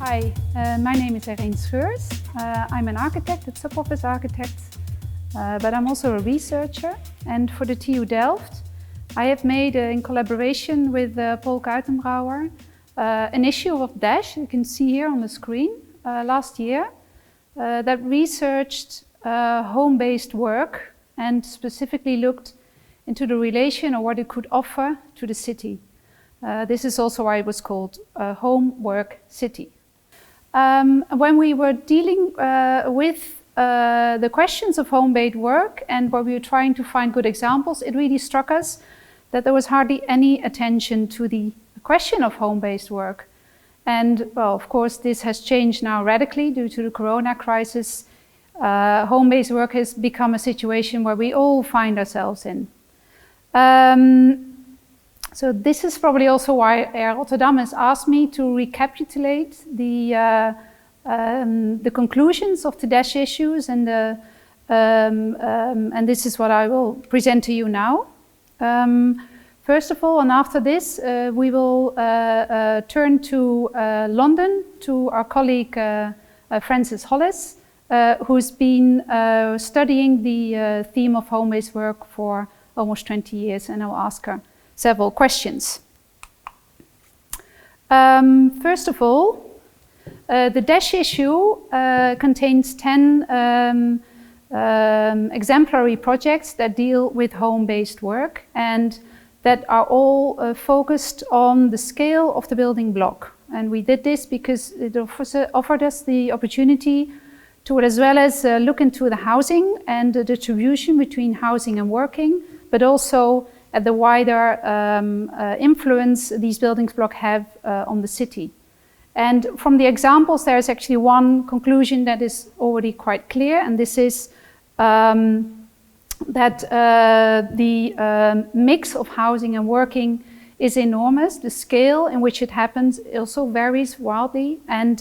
Hi, my name is Eireen Schreurs. I'm an architect, a sub-office architect, but I'm also a researcher. And for the TU Delft, I have made, in collaboration with Paul Kuitenbrouwer, an issue of DASH, you can see here on the screen, last year, that researched home-based work and specifically looked into the relation or what it could offer to the city. This is also why it was called Home Work City. When we were dealing with the questions of home-based work and where we were trying to find good examples, it really struck us that there was hardly any attention to the question of home-based work. And well, of course, this has changed now radically due to the Corona crisis. Home-based work has become a situation where we all find ourselves in. So this is probably also why Air Rotterdam has asked me to recapitulate the conclusions of the DASH issues, and this is what I will present to you now. First of all, and after this, we will turn to London, to our colleague Frances Holliss, who's been studying the theme of home-based work for almost 20 years, and I'll ask her several questions. First of all, the DASH issue contains 10 exemplary projects that deal with home-based work and that are all focused on the scale of the building block. And we did this because it offered us the opportunity to, as well as look into the housing and the distribution between housing and working, but also at the wider influence these building blocks have on the city. And from the examples, there is actually one conclusion that is already quite clear, and this is that the mix of housing and working is enormous. The scale in which it happens also varies wildly, and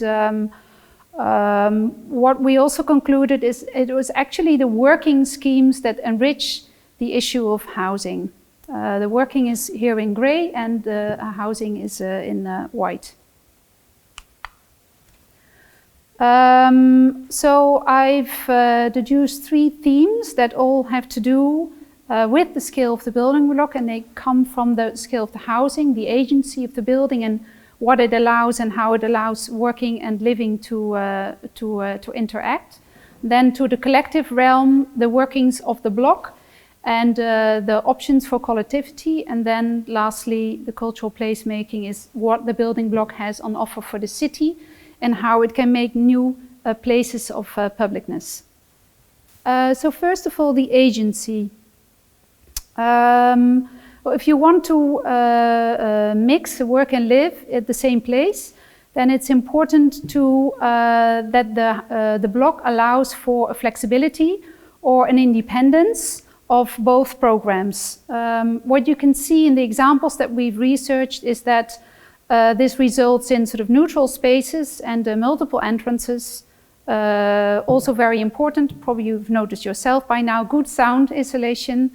what we also concluded is it was actually the working schemes that enrich the issue of housing. The working is here in grey and the housing is in white. So I've deduced 3 themes that all have to do with the scale of the building block, and they come from the scale of the housing, the agency of the building, and what it allows and how it allows working and living to interact. Then to the collective realm, the workings of the block, and the options for collectivity, and then lastly the cultural placemaking is what the building block has on offer for the city and how it can make new places of publicness. So first of all, the agency. Well, if you want to mix work and live at the same place, then it's important to that the block allows for a flexibility or an independence of both programs. What you can see in the examples that we've researched is that this results in sort of neutral spaces and multiple entrances. Also very important, probably you've noticed yourself by now, good sound isolation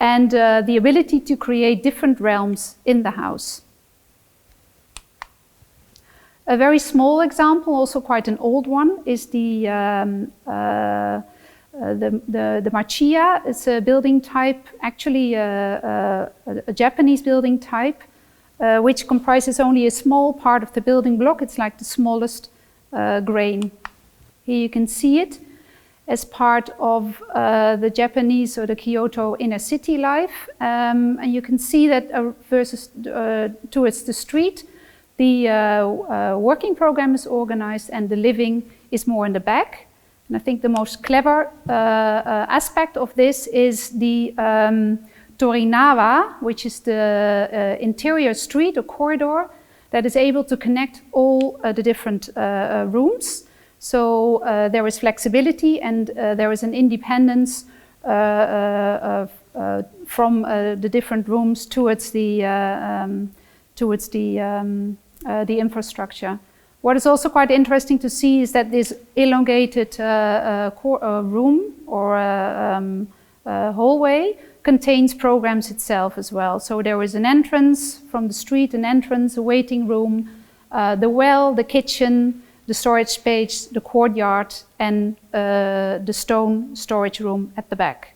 and the ability to create different realms in the house. A very small example, also quite an old one, is the machiya. It's a building type, actually a Japanese building type, which comprises only a small part of the building block. It's like the smallest grain. Here you can see it as part of the Japanese or the Kyoto inner city life. And you can see that versus towards the street, the working program is organized and the living is more in the back. And I think the most clever aspect of this is the Torinawa, which is the interior street or corridor that is able to connect all the different rooms. So there is flexibility and there is an independence from the different rooms towards the infrastructure. What is also quite interesting to see is that this elongated room or hallway contains programs itself as well. So there is an entrance from the street, an entrance, a waiting room, the well, the kitchen, the storage space, the courtyard, and the stone storage room at the back.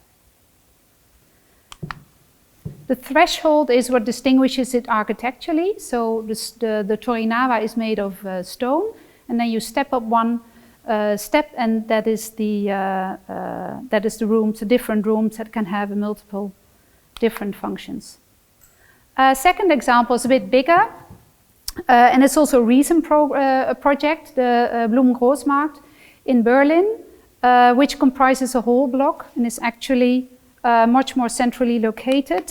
The threshold is what distinguishes it architecturally. So the Torinawa is made of stone, and then you step up one step, and that is the rooms, the different rooms that can have multiple different functions. Second example is a bit bigger, and it's also a recent project, the Blumengroßmarkt in Berlin, which comprises a whole block and is actually much more centrally located.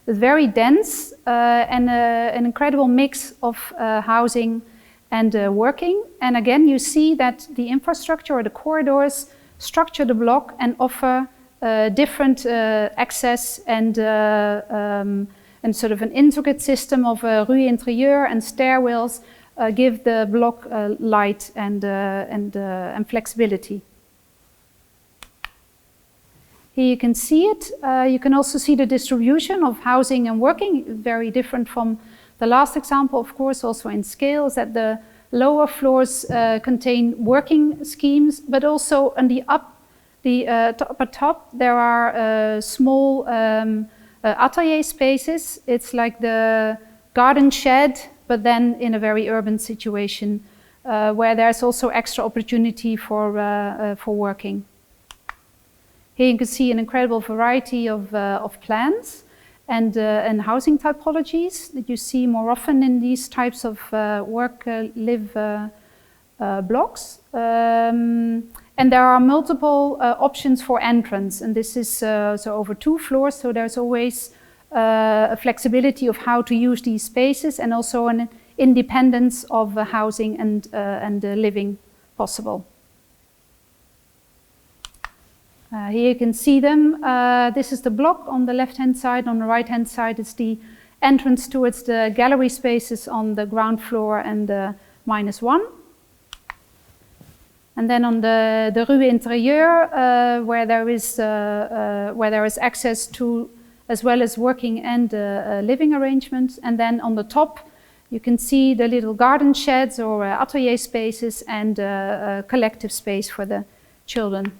It's very dense and an incredible mix of housing and working. And again, you see that the infrastructure or the corridors structure the block and offer different access and sort of an intricate system of rue intérieure and stairwells give the block light and flexibility. Here you can see it. You can also see the distribution of housing and working, very different from the last example, of course, also in scale, is that the lower floors contain working schemes, but also on the upper top, there are small atelier spaces. It's like the garden shed, but then in a very urban situation where there's also extra opportunity for working. Here you can see an incredible variety of plans and housing typologies that you see more often in these types of work-live blocks. And there are multiple options for entrance, and this is so over 2 floors, so there's always a flexibility of how to use these spaces and also an independence of housing and living possible. Here you can see them. This is the block on the left-hand side. On the right-hand side is the entrance towards the gallery spaces on the ground floor and the -1. And then on the rue intérieure, where there is access to as well as working and living arrangements. And then on the top, you can see the little garden sheds or atelier spaces and collective space for the children.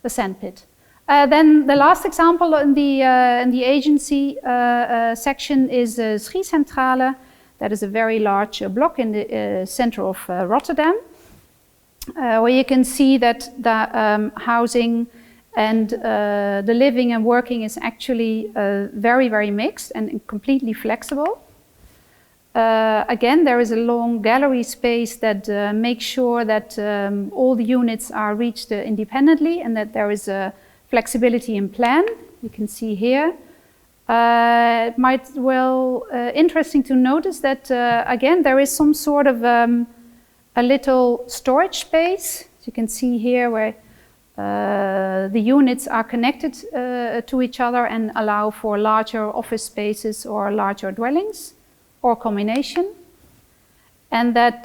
The sandpit. Then the last example in the agency section is Schiecentrale. That is a very large block in the center of Rotterdam, where you can see that the housing and the living and working is actually very, very mixed and completely flexible. Again, there is a long gallery space that makes sure that all the units are reached independently and that there is a flexibility in plan. You can see here. It might well interesting to notice that again there is some sort of a little storage space. As you can see here, where the units are connected to each other and allow for larger office spaces or larger dwellings, or combination, and that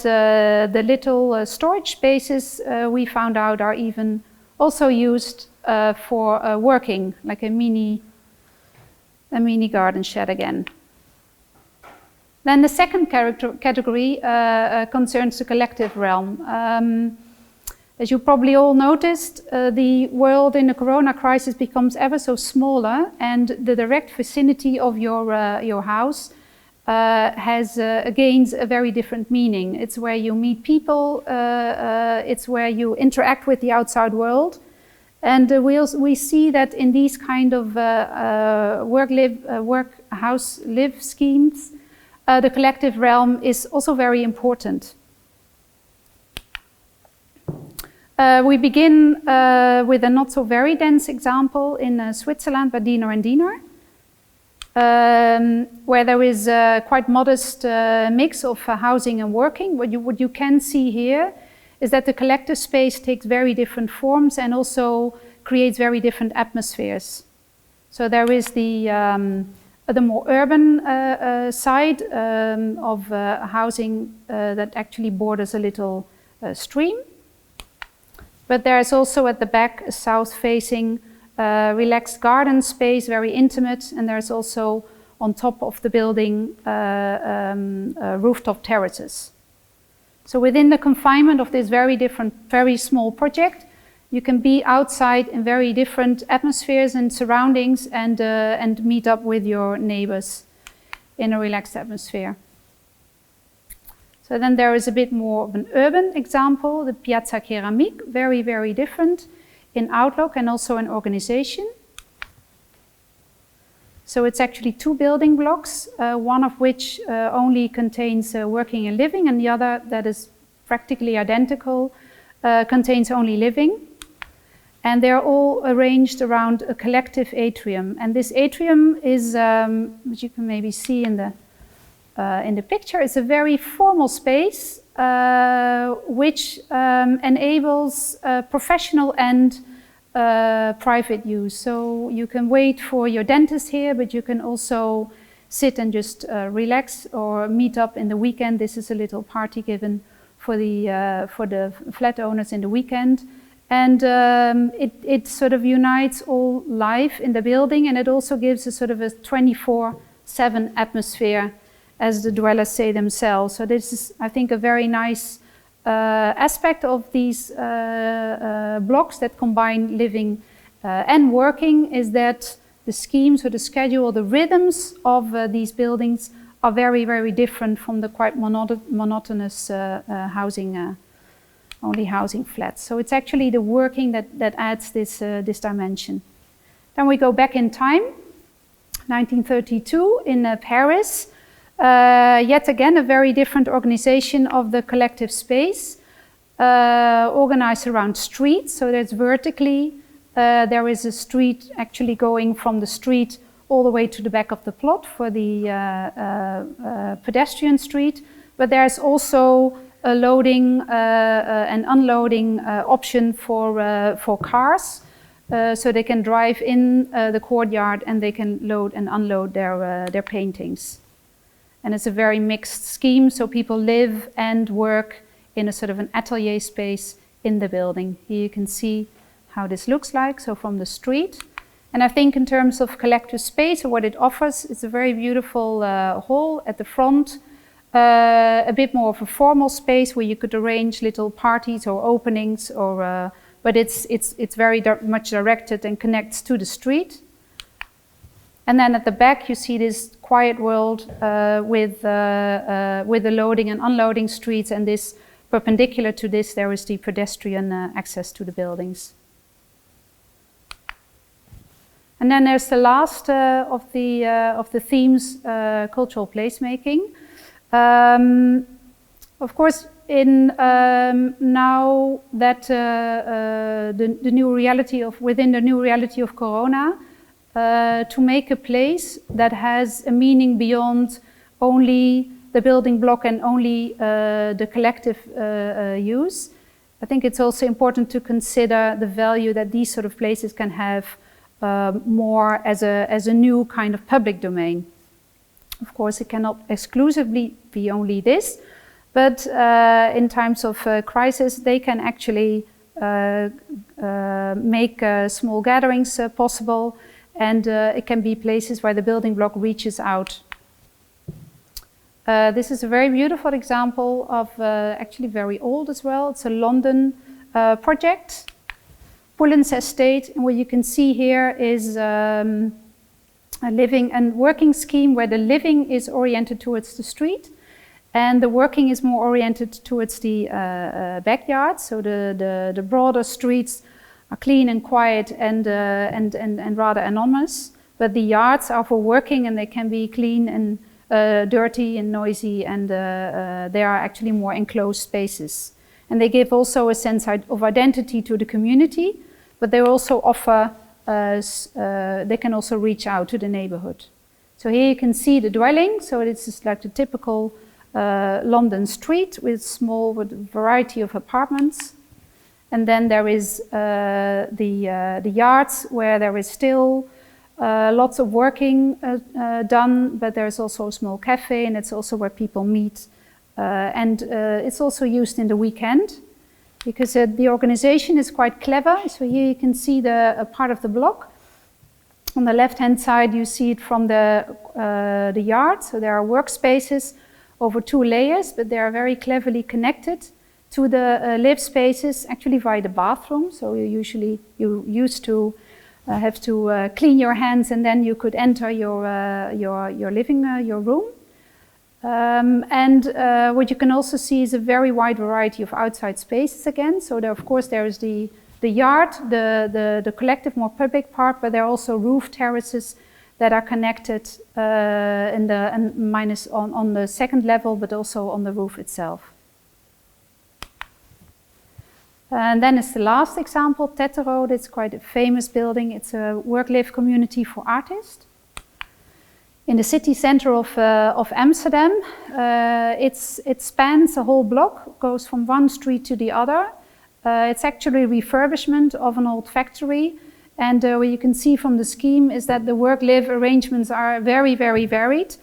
the little storage spaces we found out are even also used for working, like a mini garden shed again. Then the second category concerns the collective realm. As you probably all noticed, the world in the corona crisis becomes ever so smaller, and the direct vicinity of your house gains a very different meaning. It's where you meet people, it's where you interact with the outside world. And we see that in these kind of work-house-live schemes, the collective realm is also very important. We begin with a not so very dense example in Switzerland by Diener and Diener. Where there is a quite modest mix of housing and working. What you can see here is that the collective space takes very different forms and also creates very different atmospheres. So there is the more urban side of housing that actually borders a little stream. But there is also at the back a south-facing relaxed garden space, very intimate, and there's also on top of the building rooftop terraces. So within the confinement of this very small project, you can be outside in very different atmospheres and surroundings and meet up with your neighbors in a relaxed atmosphere. So then there is a bit more of an urban example, the Piazza Ceramique, very, very different in outlook and also in organization. So it's actually 2 building blocks, one of which only contains working and living, and the other, that is practically identical, contains only living. And they're all arranged around a collective atrium. And this atrium is, which you can maybe see in the picture, is a very formal space which enables professional and private use. So you can wait for your dentist here, but you can also sit and just relax or meet up in the weekend. This is a little party given for the flat owners in the weekend. And it sort of unites all life in the building, and it also gives a sort of a 24/7 atmosphere, as the dwellers say themselves. So this is, I think, a very nice aspect of these blocks that combine living and working, is that the schemes or the schedule, the rhythms of these buildings are very, very different from the quite monotonous only housing flats. So it's actually the working that adds this dimension. Then we go back in time, 1932 in Paris. Yet again, a very different organization of the collective space, organized around streets. So that's vertically, there is a street actually going from the street all the way to the back of the plot for the pedestrian street. But there's also a loading and unloading option for cars, so they can drive in the courtyard and they can load and unload their paintings. And it's a very mixed scheme, so people live and work in a sort of an atelier space in the building. Here you can see how this looks like, so from the street. And I think in terms of collective space or what it offers, it's a very beautiful hall at the front. A bit more of a formal space where you could arrange little parties or openings, or but it's very much directed and connects to the street. And then at the back you see this quiet world with the loading and unloading streets, and this perpendicular to this there is the pedestrian access to the buildings. And then there's the last of the themes, cultural placemaking. Of course, in now that the new reality within the new reality of Corona, to make a place that has a meaning beyond only the building block and only the collective use, I think it's also important to consider the value that these sort of places can have more as a new kind of public domain. Of course, it cannot exclusively be only this, but in times of crisis, they can actually make small gatherings possible, and it can be places where the building block reaches out. This is a very beautiful example of actually very old as well. It's a London project, Pullens Estate, and what you can see here is a living and working scheme where the living is oriented towards the street and the working is more oriented towards the backyard. So the broader streets are clean and quiet and rather anonymous, but the yards are for working, and they can be clean and dirty and noisy, and they are actually more enclosed spaces. And they give also a sense of identity to the community, but they also offer they can also reach out to the neighborhood. So here you can see the dwelling. So this is like the typical London street with a variety of apartments. And then there is the yards where there is still lots of working done, but there's also a small cafe, and it's also where people meet. And it's also used in the weekend, because the organization is quite clever. So here you can see a part of the block On the left-hand side, you see it from the yard. So there are workspaces over 2 layers, but they are very cleverly connected to the live spaces, actually via the bathroom. So you used to have to clean your hands, and then you could enter your living your room. What you can also see is a very wide variety of outside spaces again. So there, of course, there is the yard, the collective, more public part, but there are also roof terraces that are connected on the second level, but also on the roof itself. And then it's the last example, Tetterode. It's quite a famous building. It's a work-live community for artists. In the city center of Amsterdam, it spans a whole block, goes from one street to the other. It's actually a refurbishment of an old factory. And what you can see from the scheme is that the work-live arrangements are very, very varied,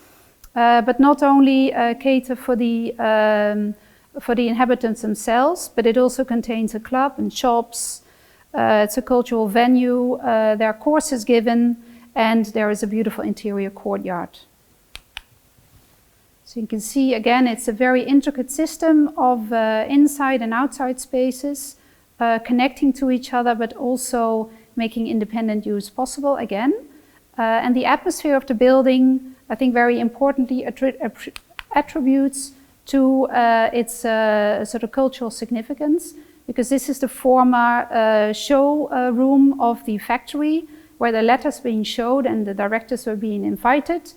but not only cater for the inhabitants themselves, but it also contains a club and shops. It's a cultural venue. There are courses given, and there is a beautiful interior courtyard. So you can see, again, it's a very intricate system of inside and outside spaces connecting to each other, but also making independent use possible again. And the atmosphere of the building, I think very importantly, attributes to its sort of cultural significance, because this is the former show room of the factory, where the letters being showed and the directors were being invited,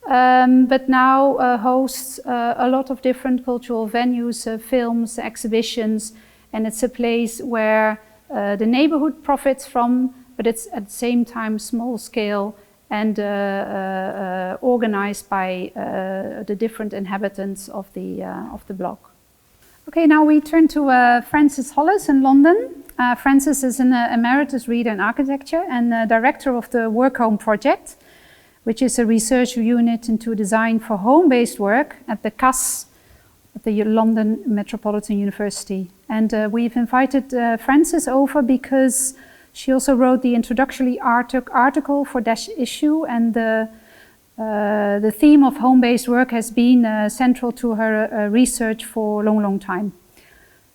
but now hosts a lot of different cultural venues, films, exhibitions, and it's a place where the neighborhood profits from, but it's at the same time small scale and organized by the different inhabitants of the block. Okay, now we turn to Frances Holliss in London. Frances is an emeritus reader in architecture and director of the Work Home project, which is a research unit into design for home-based work at the CAS at the London Metropolitan University. And we've invited Frances over because she also wrote the introductory article for Dash issue, and the theme of home-based work has been central to her research for a long, long time.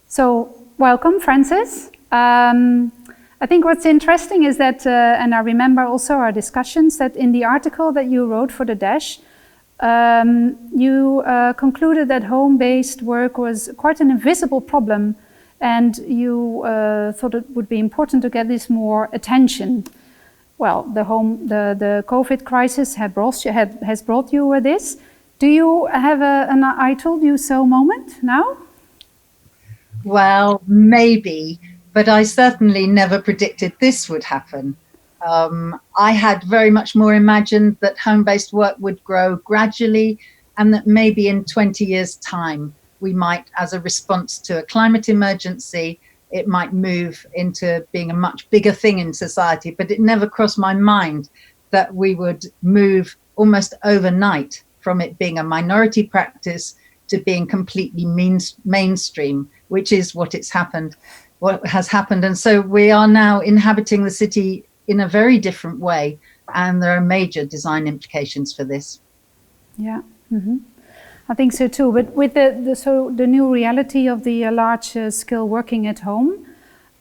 So, welcome, Frances. I think what's interesting is that, and I remember also our discussions, that in the article that you wrote for the Dash, you concluded that home-based work was quite an invisible problem, and you thought it would be important to get this more attention. Well, the COVID crisis has brought you this. Do you have an I told you so moment now? Well, maybe, but I certainly never predicted this would happen. I had very much more imagined that home-based work would grow gradually, and that maybe in 20 years' time, we might, as a response to a climate emergency, it might move into being a much bigger thing in society. But it never crossed my mind that we would move almost overnight from it being a minority practice to being completely mainstream, which is what has happened. And so we are now inhabiting the city in a very different way, and there are major design implications for this. Yeah. Mm-hmm. I think so too, but with the new reality of the large scale working at home,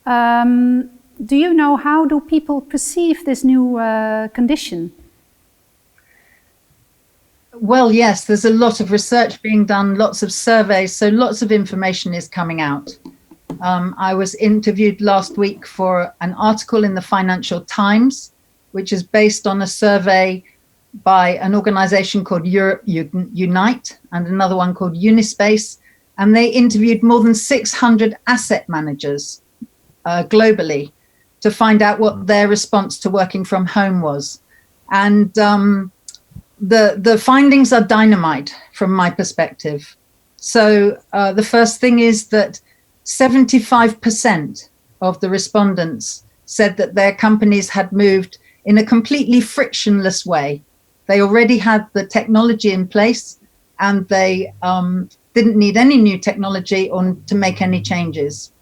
do you know how do people perceive this new condition? Well, yes, there's a lot of research being done, lots of surveys, so lots of information is coming out. I was interviewed last week for an article in the Financial Times, which is based on a survey by an organization called Europe Unite and another one called Unispace. And they interviewed more than 600 asset managers globally to find out what their response to working from home was. And the findings are dynamite from my perspective. So the first thing is that 75% of the respondents said that their companies had moved in a completely frictionless way. They already had the technology in place, and they didn't need any new technology or to make any changes.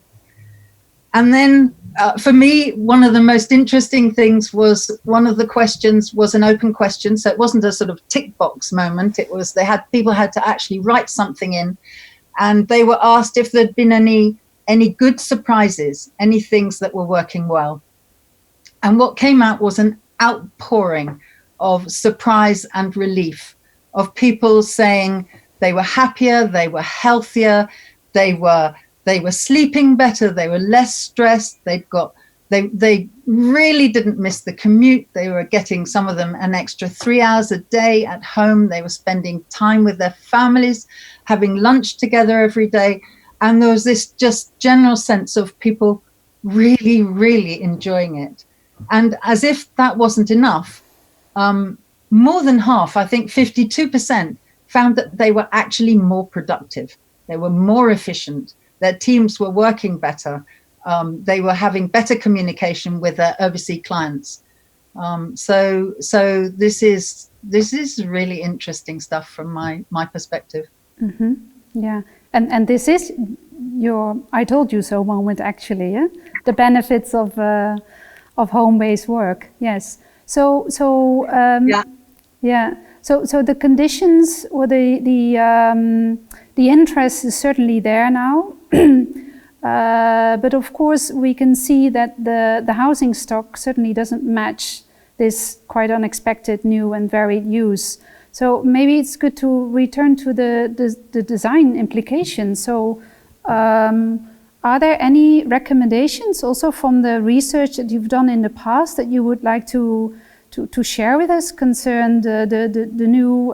And then for me, one of the most interesting things was one of the questions was an open question. So it wasn't a sort of tick box moment. It was people had to actually write something in, and they were asked if there'd been any good surprises, any things that were working well. And what came out was an outpouring of surprise and relief, of people saying they were happier, they were healthier, they were sleeping better, they were less stressed, they really didn't miss the commute. They were getting, some of them, an extra 3 hours a day at home. They were spending time with their families, having lunch together every day. And there was this just general sense of people really, really enjoying it. And as if that wasn't enough, more than half, I think 52%, found that they were actually more productive. They were more efficient. Their teams were working better. They were having better communication with their overseas clients. So this is really interesting stuff from my perspective. Mm-hmm. Yeah, and this is your "I told you so" moment, actually. Yeah? The benefits of home-based work. Yes. So So the conditions or the interest is certainly there now, but of course we can see that the housing stock certainly doesn't match this quite unexpected new and varied use. So maybe it's good to return to the design implications. So are there any recommendations also from the research that you've done in the past that you would like to share with us concern the new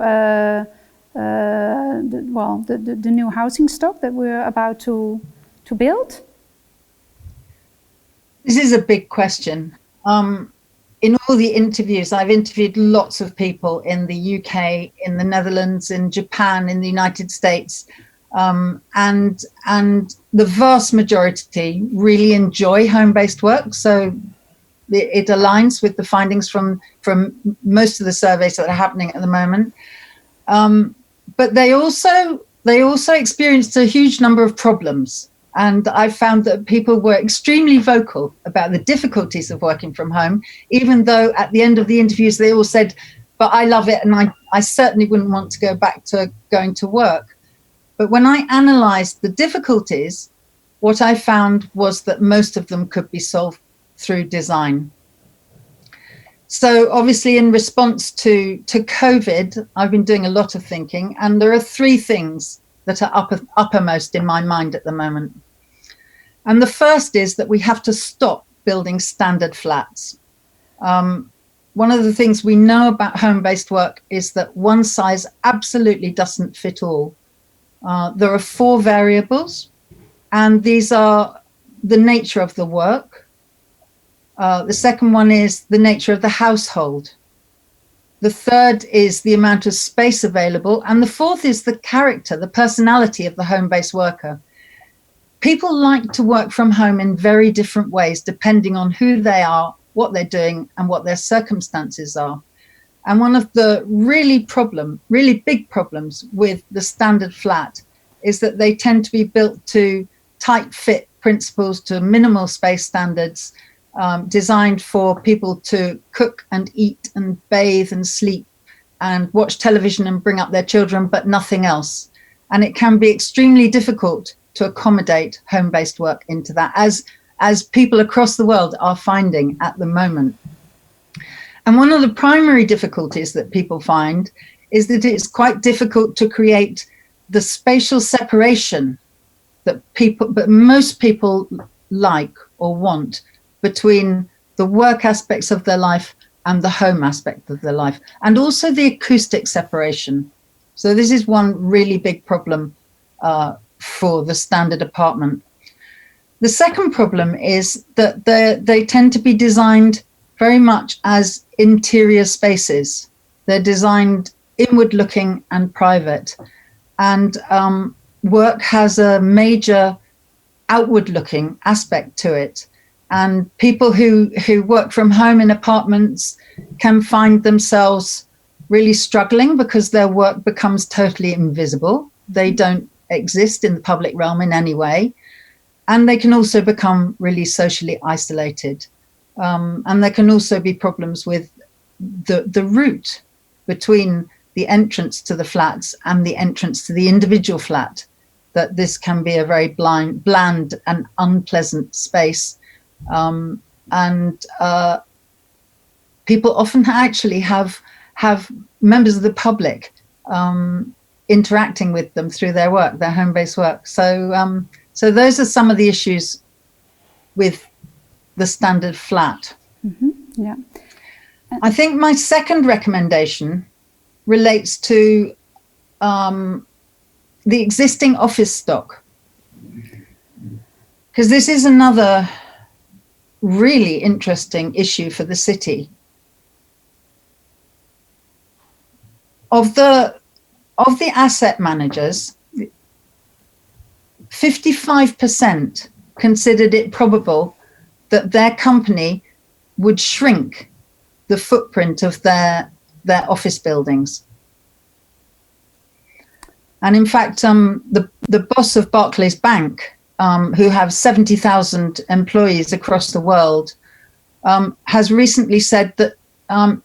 the new housing stock that we're about to build? This is a big question. In all the interviews, I've interviewed lots of people in the UK, in the Netherlands, in Japan, in the United States, and the vast majority really enjoy home-based work. So it aligns with the findings from most of the surveys that are happening at the moment. But they also experienced a huge number of problems. And I found that people were extremely vocal about the difficulties of working from home, even though at the end of the interviews, they all said, but I love it. And I certainly wouldn't want to go back to going to work. But when I analysed the difficulties, what I found was that most of them could be solved through design. So obviously in response to COVID, I've been doing a lot of thinking, and there are three things that are uppermost in my mind at the moment. And the first is that we have to stop building standard flats. One of the things we know about home-based work is that one size absolutely doesn't fit all. There are 4 variables, and these are the nature of the work. The second one is the nature of the household. The third is the amount of space available. And the fourth is the character, the personality of the home-based worker. People like to work from home in very different ways, depending on who they are, what they're doing, and what their circumstances are. And one of the really big problems with the standard flat is that they tend to be built to tight fit principles, to minimal space standards, designed for people to cook and eat and bathe and sleep and watch television and bring up their children, but nothing else. And it can be extremely difficult to accommodate home-based work into that, as people across the world are finding at the moment. And one of the primary difficulties that people find is that it's quite difficult to create the spatial separation that most people like or want between the work aspects of their life and the home aspect of their life, and also the acoustic separation. So this is one really big problem for the standard apartment. The second problem is that they tend to be designed very much as interior spaces. They're designed inward looking and private. And work has a major outward looking aspect to it. And people who work from home in apartments can find themselves really struggling because their work becomes totally invisible. They don't exist in the public realm in any way. And they can also become really socially isolated. And there can also be problems with the route between the entrance to the flats and the entrance to the individual flat, that this can be a very bland and unpleasant space. And people often actually have members of the public interacting with them through their work, their home-based work. So those are some of the issues with the standard flat. Mm-hmm. Yeah. I think my second recommendation relates to the existing office stock, because this is another really interesting issue for the city. Of the asset managers, 55% considered it probable that their company would shrink the footprint of their office buildings. And in fact, the boss of Barclays Bank, who have 70,000 employees across the world, has recently said that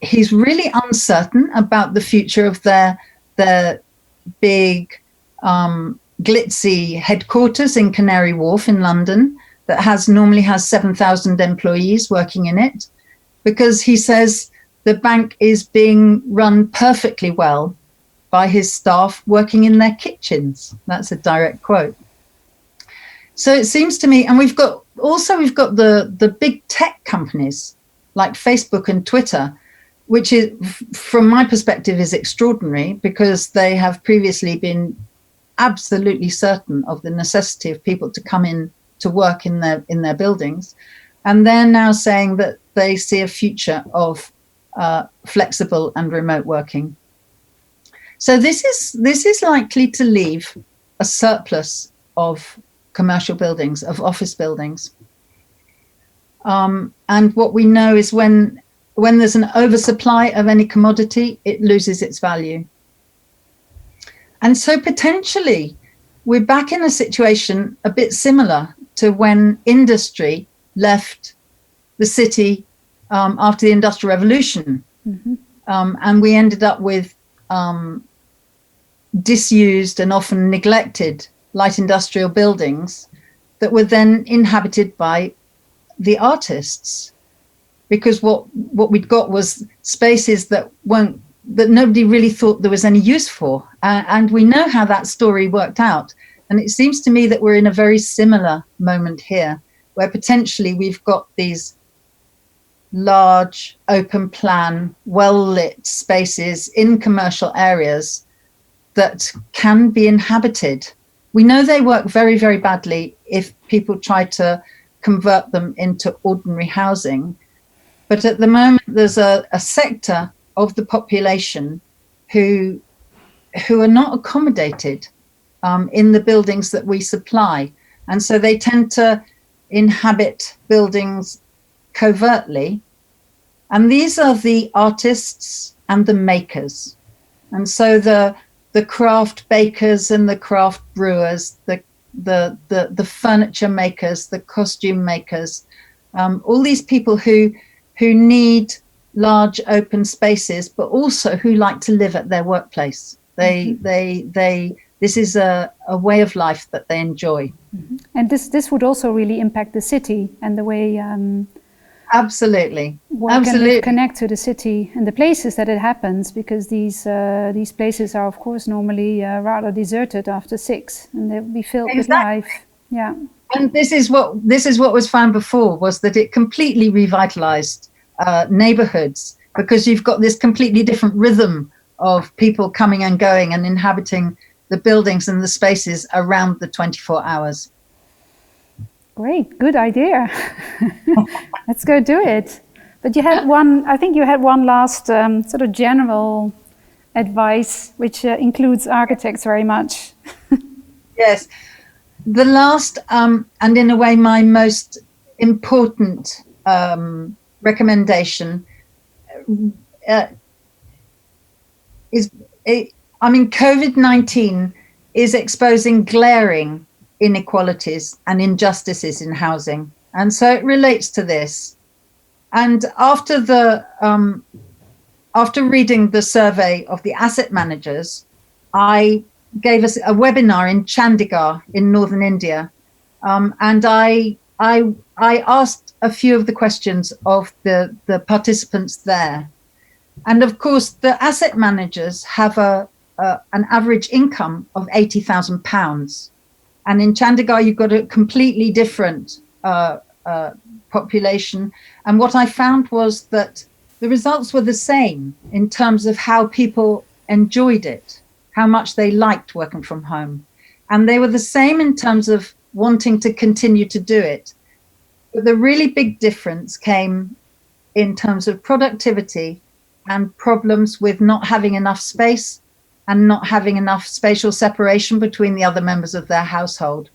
he's really uncertain about the future of their big, glitzy headquarters in Canary Wharf in London that normally has 7,000 employees working in it, because he says the bank is being run perfectly well by his staff working in their kitchens. That's a direct quote. So it seems to me, and we've got the big tech companies like Facebook and Twitter, which is, from my perspective, is extraordinary, because they have previously been absolutely certain of the necessity of people to come in to work in their buildings, and they're now saying that they see a future of flexible and remote working. So this is likely to leave a surplus of commercial buildings, of office buildings. And what we know is when there's an oversupply of any commodity, it loses its value. And so potentially we're back in a situation a bit similar to when industry left the city after the Industrial Revolution. Mm-hmm. And we ended up with disused and often neglected light industrial buildings that were then inhabited by the artists, because what we'd got was spaces that nobody really thought there was any use for, and we know how that story worked out. And it seems to me that we're in a very similar moment here, where potentially we've got these large, open plan, well-lit spaces in commercial areas that can be inhabited. We know they work very, very badly if people try to convert them into ordinary housing. But at the moment, there's a sector of the population who are not accommodated in the buildings that we supply. And so they tend to inhabit buildings covertly. And these are the artists and the makers. And so the craft bakers and the craft brewers, the furniture makers, the costume makers, all these people who need large open spaces, but also who like to live at their workplace. This is a way of life that they enjoy. Mm-hmm. And this would also really impact the city and the way absolutely can connect to the city and the places that it happens, because these places are of course normally rather deserted after 6, and they'll be filled with life. Yeah. And this is what was found before, was that it completely revitalized neighborhoods, because you've got this completely different rhythm of people coming and going and inhabiting the buildings and the spaces around the 24 hours. Great, good idea. Let's go do it. But you had one last sort of general advice, which includes architects very much. Yes. The last, and in a way my most important recommendation is, COVID-19 is exposing glaring inequalities and injustices in housing. And so it relates to this. And after reading the survey of the asset managers, I gave us a webinar in Chandigarh in northern India, and I asked a few of the questions of the participants there. And of course, the asset managers have an average income of £80,000, and in Chandigarh you've got a completely different population. And what I found was that the results were the same in terms of how people enjoyed it, how much they liked working from home. And they were the same in terms of wanting to continue to do it. But the really big difference came in terms of productivity and problems with not having enough space and not having enough spatial separation between the other members of their household.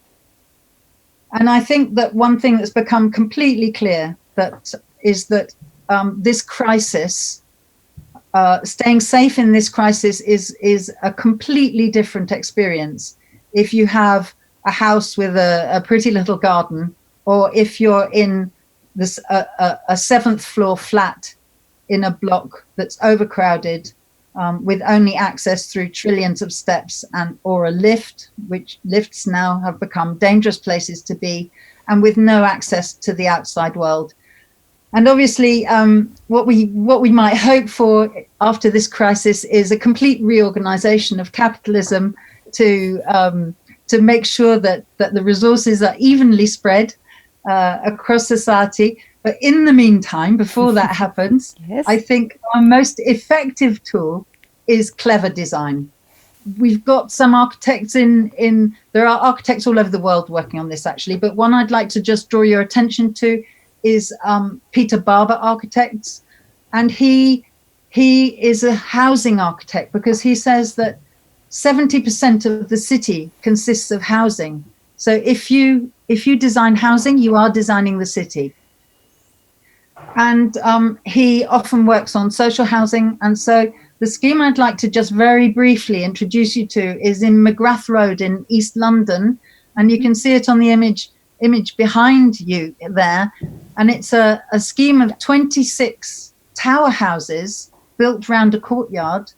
And I think that one thing that's become completely clear is that this crisis, staying safe in this crisis is a completely different experience if you have a house with a pretty little garden, or if you're in this a seventh floor flat in a block that's overcrowded, with only access through trillions of steps or a lift, which lifts now have become dangerous places to be, and with no access to the outside world. And obviously, what we might hope for after this crisis is a complete reorganization of capitalism to make sure that the resources are evenly spread across society. But in the meantime, before that happens, yes, I think our most effective tool is clever design. We've got some architects there are architects all over the world working on this actually, but one I'd like to just draw your attention to is Peter Barber Architects. And he is a housing architect because he says that 70% of the city consists of housing. So if you design housing, you are designing the city. And he often works on social housing. And so the scheme I'd like to just very briefly introduce you to is in McGrath Road in East London. And you can see it on the image behind you there. And it's a scheme of 26 tower houses built around a courtyard.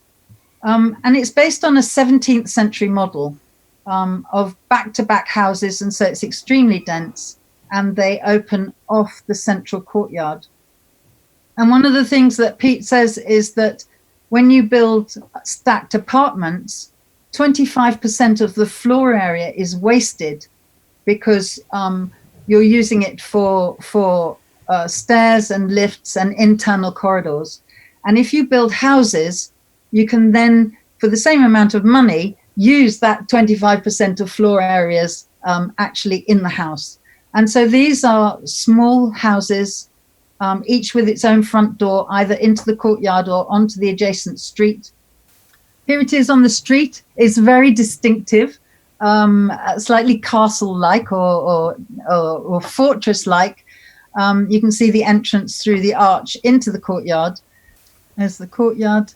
And it's based on a 17th century model of back-to-back houses. And so it's extremely dense, and they open off the central courtyard. And one of the things that Pete says is that when you build stacked apartments, 25% of the floor area is wasted because you're using it for stairs and lifts and internal corridors. And if you build houses, you can then, for the same amount of money, use that 25% of floor areas actually in the house. And so these are small houses, each with its own front door, either into the courtyard or onto the adjacent street. Here it is on the street. It's very distinctive, slightly castle-like or fortress-like. You can see the entrance through the arch into the courtyard. There's the courtyard.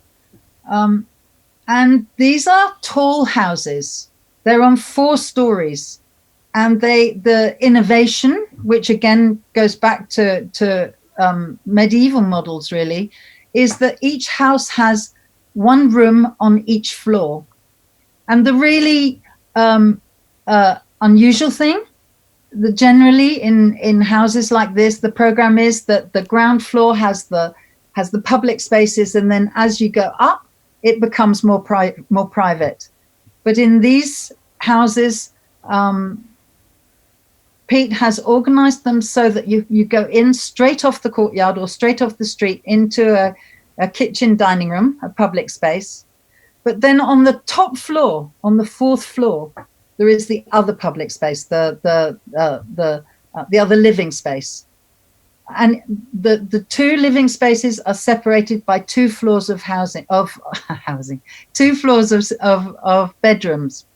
And these are tall houses. They're on 4 stories. And the innovation, which again goes back to medieval models really, is that each house has one room on each floor. And the really unusual thing, that generally in houses like this, the program is that the ground floor has the public spaces, and then as you go up, it becomes more private. But in these houses, Pete has organized them so that you go in straight off the courtyard or straight off the street into a kitchen dining room, a public space. But then on the top floor, on the 4th floor, there is the other public space, the other living space. And the 2 living spaces are separated by 2 floors of 2 floors of bedrooms.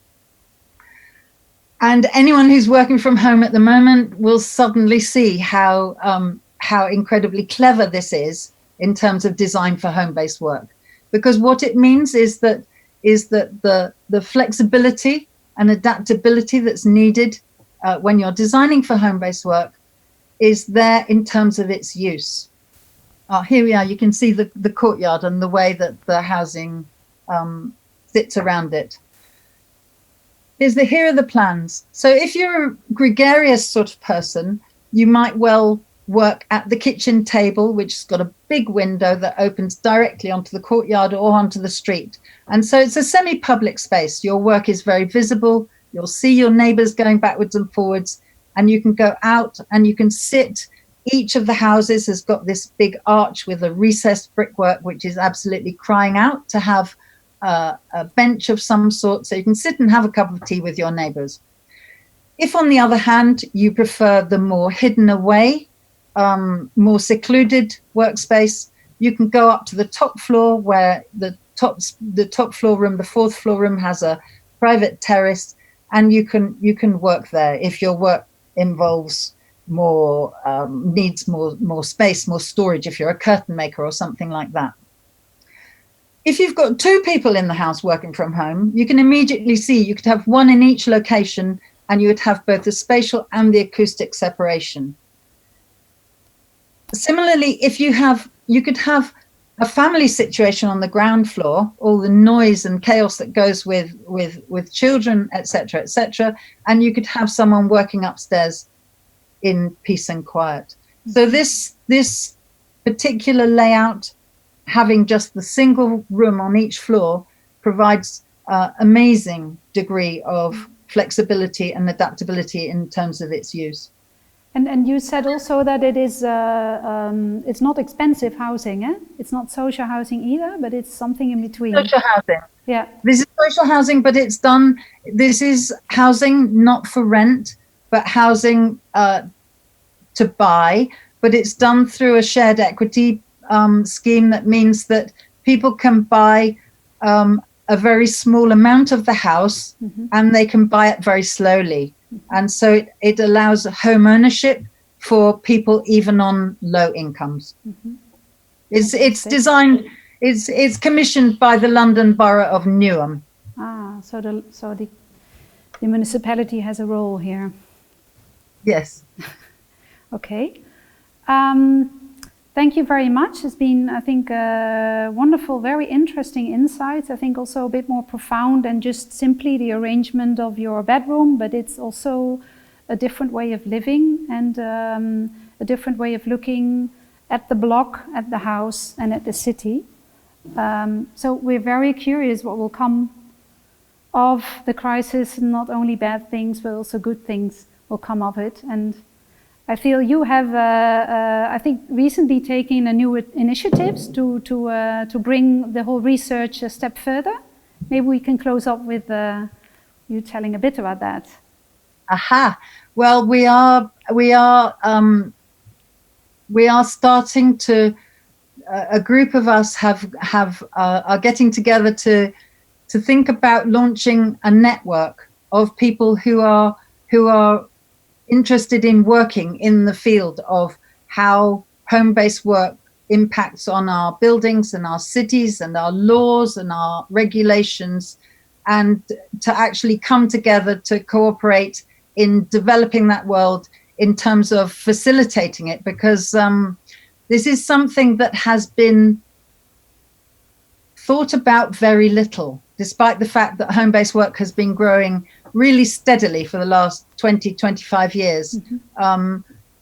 And anyone who's working from home at the moment will suddenly see how incredibly clever this is in terms of design for home-based work. Because what it means is that the flexibility and adaptability that's needed when you're designing for home-based work is there in terms of its use. Here we are, you can see the courtyard and the way that the housing sits around it. Here are the plans. So if you're a gregarious sort of person, you might well work at the kitchen table, which has got a big window that opens directly onto the courtyard or onto the street. And so it's a semi-public space. Your work is very visible. You'll see your neighbors going backwards and forwards, and you can go out and you can sit. Each of the houses has got this big arch with a recessed brickwork, which is absolutely crying out to have a bench of some sort, so you can sit and have a cup of tea with your neighbors. If, on the other hand, you prefer the more hidden away, more secluded workspace, you can go up to the top floor, where the top floor room, the fourth floor room, has a private terrace, and you can work there if your work involves more needs more space, more storage, if you're a curtain maker or something like that. If you've got two people in the house working from home, you can immediately see you could have one in each location, and you would have both the spatial and the acoustic separation. Similarly, if you could have a family situation on the ground floor, all the noise and chaos that goes with children, etc., and you could have someone working upstairs in peace and quiet. So this particular layout, having just the single room on each floor, provides amazing degree of flexibility and adaptability in terms of its use. And you said also that it is it's not expensive housing, eh? It's not social housing either, but it's something in between. Social housing. Yeah. This is social housing, but this is housing not for rent, but housing to buy, but it's done through a shared equity scheme that means that people can buy a very small amount of the house, and they can buy it very slowly. And so it allows home ownership for people even on low incomes. It's designed, it's commissioned by the London Borough of Newham. So the municipality has a role here. Yes. Okay. Thank you very much. It's been, I think, wonderful, very interesting insights. I think also a bit more profound than just simply the arrangement of your bedroom, but it's also a different way of living and a different way of looking at the block, at the house, and at the city. So we're very curious what will come of the crisis. Not only bad things, but also good things will come of it. And I feel you have, I think, recently taken a new initiatives to bring the whole research a step further. Maybe we can close up with you telling a bit about that. Aha! Well, we are starting to. A group of us are getting together to think about launching a network of people who are interested in working in the field of how home-based work impacts on our buildings and our cities and our laws and our regulations, and to actually come together to cooperate in developing that world in terms of facilitating it, because this is something that has been thought about very little, despite the fact that home-based work has been growing really steadily for the last 20, 25 years.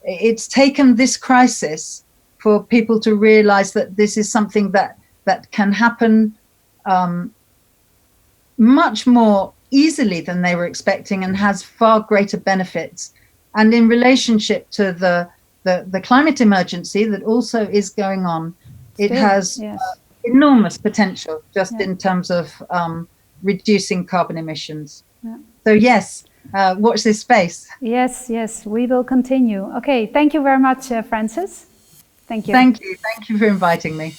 It's taken this crisis for people to realize that this is something that can happen much more easily than they were expecting and has far greater benefits. And in relationship to the climate emergency that also is going on, it has enormous potential just in terms of reducing carbon emissions. So yes, watch this space. Yes, we will continue. Okay, thank you very much, Frances. Thank you. Thank you for inviting me.